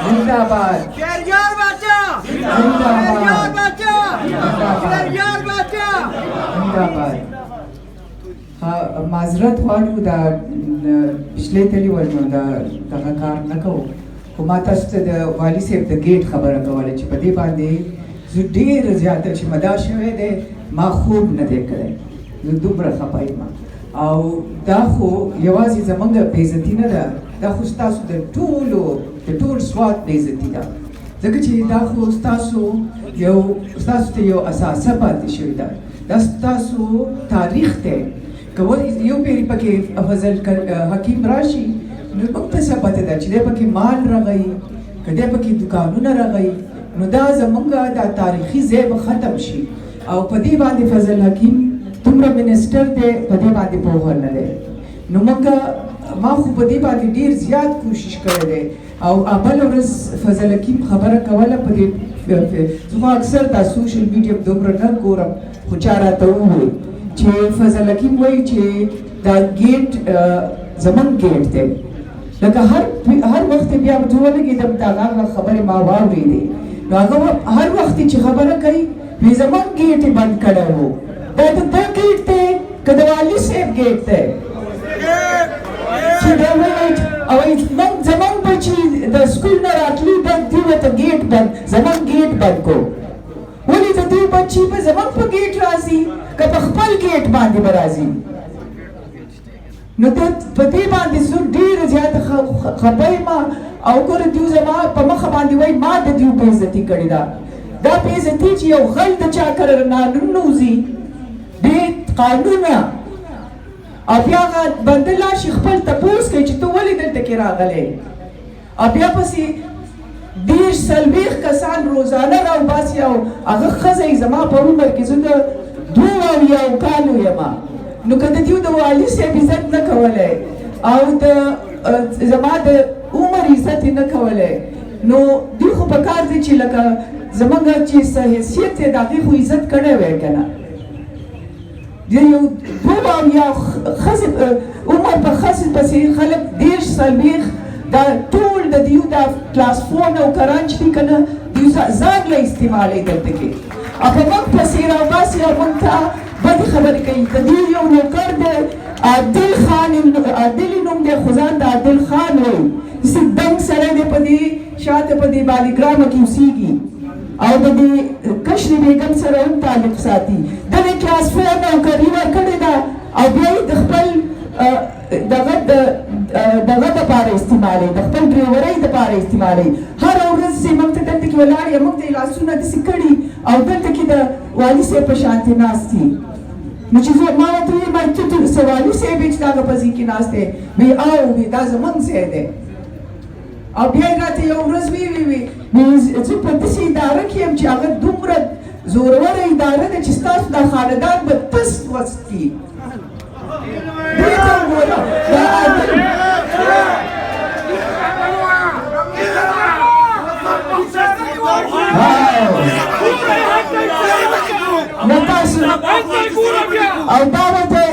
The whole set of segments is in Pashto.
जिंदाबाद शहरयार बच्चा जिंदाबाद बच्चा शहरयार बच्चा जिंदाबाद معذرت غواړو دا پښلې تللی ورنو دا دغه کار نه کوو خو ما تاسو ته د والي صاحب د ګیټ خبره کوله چې په دې باندې زه ډېره زیاته چې مدا شوی دی ما خوب نه دی کړی زه دومره خفه یم او دا خو یوازې زموږ بېعزتي نه ده دا خو ستاسو د ټول سوات بېعزتي ده ځکه چې دا خو ستاسو ته یو اساسه پاتې شوې ده دا ستاسو تاریخ دی که یو پیری پکې فضل حکیم راشي نو موږ ته څه پته ده چې دی پکې مال رغوي که دی پکې دوکانونه رغوي نو دا زموږ دا تاریخي ځای به ختم شي او په دې باندې فضل حکیم دومره منسټر دی په دې باندې پوهه نه دی نو ما خو په دې باندې ډېر زیات کوشش کړی دی او بله ورځ فضل حکیم خبره کوله په دې زه خو اکثر دا سوشل میډیا دومره نه ګورم خو چا راته وویل چې فضل حکیم وایي چې دا ګیټ زموږ ګیټ دی لکه هر وخت بیا زه ولګېدم د هغه خبرې ما واورېدې نو هغه هر وخت چې خبره کوي وایي زموږ ګیټ یې بند کړی و دا د ده ګیټ دی که د والي صاحب ګیټ دی چې دا وایي او زموږ بچي د سکول نه راتلي دوی ورته ګیټ بند زموږ ګیټ بند کو ولې د دوی بچي به زموږ په ګیټ راځي که په خپل ګیټ باندې به راځي نو په دې باندې زه ډېره زیاته خفه یم او ګوره دوی زما په مخه باندې وایي ما د دوی بېعزتي کړې ده دا بېعزتي چې یو غل د چا کره ننوځي دې قانونه او بیا هغه بنده لاړ شي خپل تپوس کوي چې ته ولې دلته کې راغلی او بیا پسې 30-40 کسان روزانه راوباسي او هغه ښځه یې زما په عمر کې زه د 82 کالو یم نو که د دوی د والي صاحب عزت نه کولی او زما د عمر عزت یې نه کولی نو دوی خو په کار دی چې لکه زموږ چې څه حیثیت دی د هغې خو عزت کړی وی که نه د یو 82 ښځې عمر په ښځې پسې خلک 30-40 دا ټول د دیو دا کلاس 4 نوکران چې دي که نه دوی ځان له استعمالوي دلته کې او په موږ پسې راوباسي او موږ ته بدې خبرې کوي د دوی یو نوکر دی عادل خان عادل نوم دی خو ځان د عادل خان وایي داسې دنګ سړی دی په دې شاته په دې بالیګرامه کې اوسېږي او د دې کشرې بیګم سره هم تعلق ساتي دغې کلاس 4 نوکري ورکړې ده او بیا یې د خپل دغه دپاره استعمالوي د خپل ډریورۍ دپاره استعمالوي هره ورځ چې موږ ته دلته کې ولاړ یم موږ ته یې لاسونه داسې کړي او دلته کې د والي صاحب په شانتې ناست دي نو چې ما ورته وویل ته څه والي صاحب یې چې د هغه په ځای کې ناست دی وایي وایي دا زموږ ځای دی او بیا یې راته یو ورځ وی زه په داسې اداره کې یم چې هغه دومره زوروره اداره ده چې ستاسو دا خاندان به تس وست کي دې ته وګوره دا عادل نو تاسو او دا ورته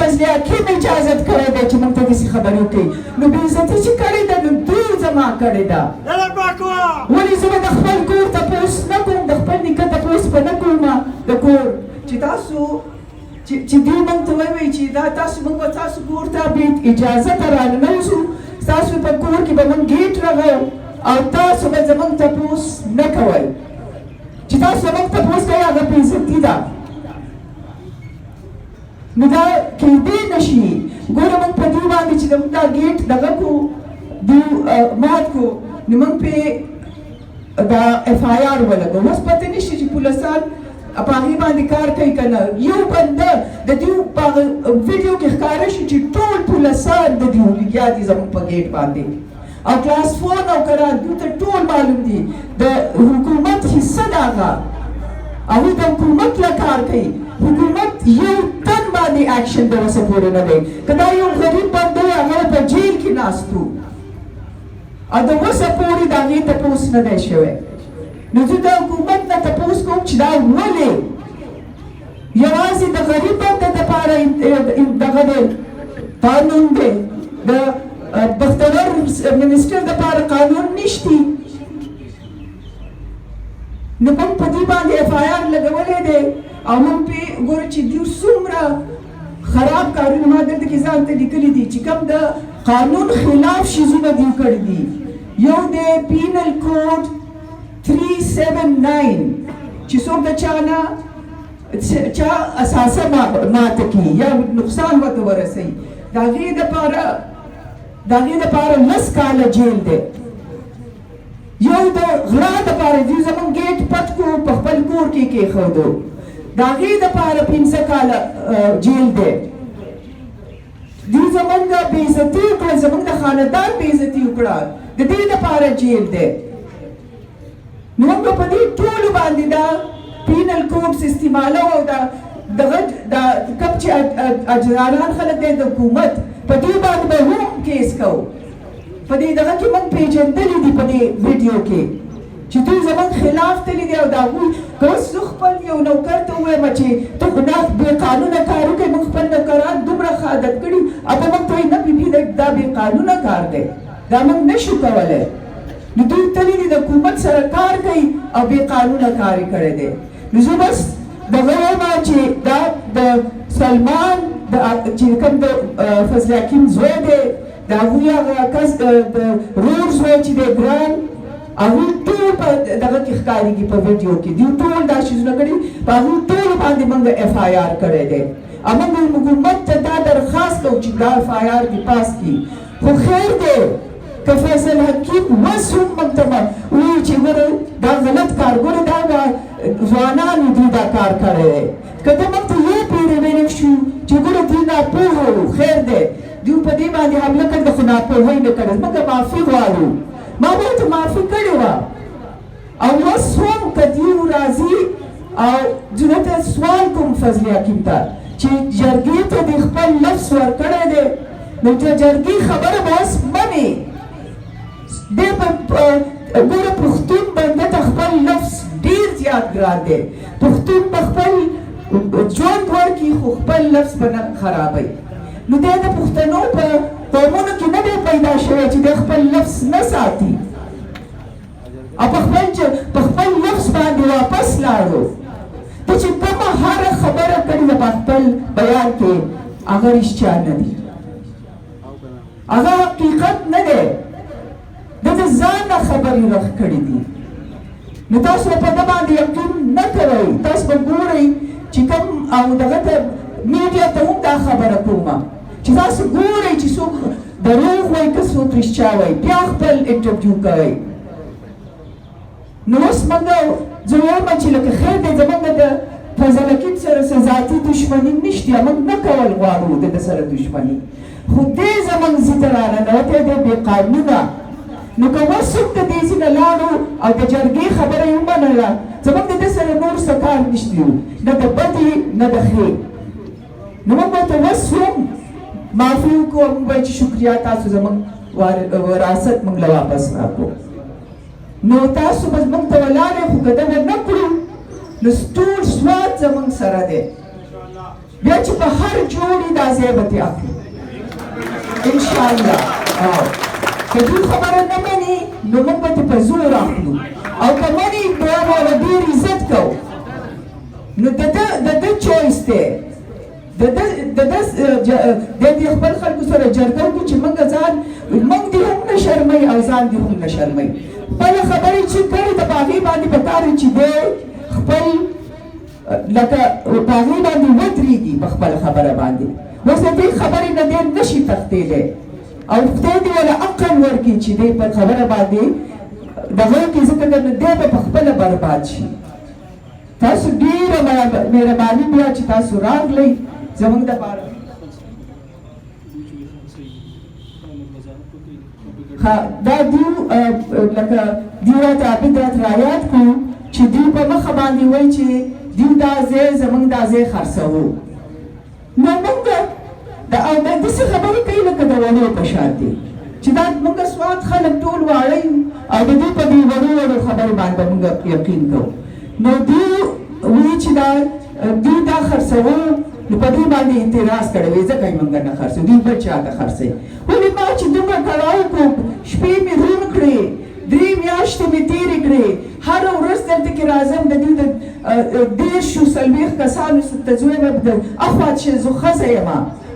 فضل حکیم اجازت کړی دی چې موږ ته داسې خبرې وکړي نو بېعزتي چې کړې ده نو دوی زما کړې ده ولې زه به د خپل کور تپوس نه کوم د خپل نیکه تپوس به نه کوم د کور چې تاسو چې دوی موږ ته ووایي چې دا موږ به تاسو کور ته بې اجازته راننوځو ستاسو په کور کې به موږ ګیټ رغو او تاسو به زموږ تپوس نه کوئ چې تاسو زموږ تپوس کوئ هغه بېعزتي ده نو دا کېدی نه شي ګوره موږ په دې باندې چې موږ دا ګیټ دغه کړو مات کړو نو موږ پرې دا اف آی آر ولګو اوس پته نه شي چې پولیسان په هغې باندې کار کوي که نه یو بنده د دوی په ویډیو کې ښکاره شي چې ټول پولیسان د دوی لګیا دي زموږ په ګیټ باندې او کلاس 4 نوکران دوی ته ټول معلوم دي د حکومت حصه ده هغه هغوی د حکومت له کار کوي حکومت یو تن باندې اکشن د وسه پورې نه دی که دا یو غریب بنده وي هغه په جیل کې ناست و او د وسه پورې د هغې تپوس نه دی شوی نو زه د حکومت نه تپوس کوم چې دا ولې یوازې د غریب بنده دپاره دغه دی قانون دی د بختور منسټر دپاره قانون نشتی نو موږ په دې باندې اف آی آر لګولی دی او موږ پې ګوره چې دوی څومره خراب کارونه ما دلته کې ځان ته لیکلي دي چې کوم د قانون خلاف شیزونه دوی کړي دي یو دی پینل کوډ 379 چې څوک د چا نه چا اساسه ماته کړي یا نقصان ورته ورسوي د هغې دپاره 10 کاله جیل دی یو د غلا دپاره دوی زموږ ګیټ پټ کړو په خپل کور کې کېښودو د هغې دپاره 15 کاله جیل دی دوی زموږ بېعزتي وکړه زموږ د خاندان بېعزتي وکړه د دې دپاره جیل دی نو موږ په دې ټولو باندې دا پینل کوډس استعمالو او دغه کوم چې اجرالان خلک دی د حکومت په دې باندې به هم کیس کوو په دې دغه کې موږ پېژندلي دي په دې ویډیو کې چې دوی زموږ خلاف تللي دي او د هغوی که اوس زه خپل یو نوکر ته ووایم چې ته خو بې قانونه کار وکړې موږ خپل نوکران دومره ښه عادت کړي او به موږ ته وایي نه بیبي دا بې قانونه کار دی دا موږ نشو کولی نو دوی تللي دي د حکومت سره کار کوي او بې قانونه کار یې کړی دی نو زه بس دغه وایم چې دا د سلمان چې کوم د فضل حکیم زوی دی د هغوی هغه کس د رور زوی چې دی ګران هغوی ټول په دغه کې ښکارېږي په ویډیو کې دوی ټول دا شیزونه کړي په هغوی ټولو باندې موږ اف آی آر کړی دی او موږ حکومت ته دا درخواست کوو چې دا اف آی آر دې پاس کړي خو خیر دی که فیصل حکیم اوس هم موږ ته وایي چې ګوره دا غلط کار ګوره دا ځوانانو دوی دا کار کړی دی که ته موږ ته یو پیرې ویلی شو چې ګوره دوی ناپوهه وو خیر دی دوی په دې باندې حمله کړې ده خو ناپوهۍ نه کړې موږ معافي غواړو ما ورته معافي کړې وه او اوس هم که دوی راځي او زه ته سوال کوم فضل حکیم ته چې جرګې ته دې خپل لفظ ورکړی دی نو د جرګې خبره به اوس منې دی به ګوره پښتون بنده ته خپل لفظ ډېر زیات ګران دی پښتون به خپل ژوند ورکړي خو خپل لفظ به نه خرابوي نو دی د پښتنو په قومونو کې نه دی پیدا شوی چې دی خپل لفظ نه ساتي او په خپل لفظ باندې واپس لاړو ته چې کومه هره خبره کړې ده په خپل بیان کې هغه رښتیا نه دي هغه حقیقت نه دی د ځان نه خبرې رخ کړي دي نو تاسو په ده باندې یقین نه کوئ تاسو به ګورئ چې کوم او دغه ته میډیا ته هم دا خبره کومه چې تاسو ګورئ چې څوک دروغ وایي که څوک رښتیا وایي بیا خپل انټرویو کوئ نو اوس موږ زه وایم چې لکه خیر دی زموږ د فضل حکیم سره څه ذاتي دښمني نشته موږ نه کول غواړو د ده سره دښمني خو دی زموږ ځي ته راننوتی دی بې قانونه نو که اوس څوک د دې ځي نه لاړو او د جرګې خبره یې ومنله زموږ د ده سره نور څه کار نشته نه د بدې نه د ښې نو موږ ورته اوس هم معافي وکړو موږ وایو چې شکریا تاسو زموږ وراثت موږ له واپس راکړو نو تاسو به موږ ته ولاړئ خو که دغه نه کړو نو ټول سواد زموږ سره دی بیا چې په هر جوړې دا ځای به ترې اخلو انشاءالله که دوی خبره نه مني نو موږ به ترې په زور اخلو او که مني بیا به له ډېر عزت کوو نو د ده چویس دی د دې خپل خلکو سره جرګه وکړو چې موږ دې هم نه شرموي او ځان دې هم نه شرموي خپله خبرې چې کړې ده په هغې باندې پکار چې دی خپل لکه په هغې باندې ودرېږي په خپله خبره باندې اوس د دې خبرې نه دی نشي تښتېدی او خدای دې وله عقل ورکړي چې دی په خبره باندې دغه کې ځکه نه دی به په خپله برباد شي تاسو ډېره مهرباني بیا چې تاسو راغلی زموږ دپاره دا دیو لکه دیو راته عابد راته رایاد کړو چې دیو په مخه باندې وایي چې دیو دا ځای زموږ دا ځای خرڅوو نو موږ او داسې خبرې کوي لکه د وړو په شان دي چې دا موږ سواد خلک ټول واړه یو او د دوی په دې وړو خبرې باندې موږ یقین کوو نو دوی وایي چې دوی دا خرڅوو نو په دې باندې اعتراض کړی وی ځکه یې موږ نه خرڅوو دوی بل چا ته خرڅوي ولې ما چې دومره کړاو کوم شپې مې روڼ کړې 3 میاشتې مې تېرې کړې هره ورځ دلته کې راځم د دې د 40 کسانو ته زوی مې اخوا چې زه ښځه یم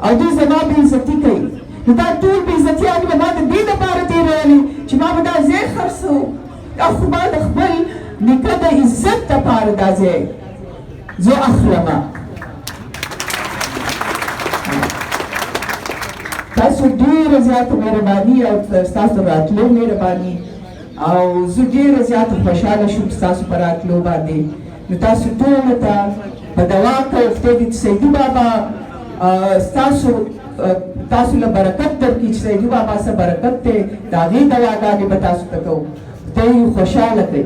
او دوی زما بې عزتي کوي نو دا ټول بې عزتیان به ما د دې لپاره تېرولې چې ما به دا ځای خرڅو او خو ما د خپل نیکه د عزت لپاره دا ځای زه اخلمه تاسو ډېره زیاته مهرباني او ستاسو راتلو مهرباني او زه ډېره زیاته خوشحاله شوم ستاسو په راتلو باندې نو تاسو ټولو ته په دعا کوم خدای دې سیدي بابا تاسو له برکت درکړي چې سیدي بابا څه برکت دی د هغې دعاګانې به تاسو ته کوو خدای خوشحاله کړي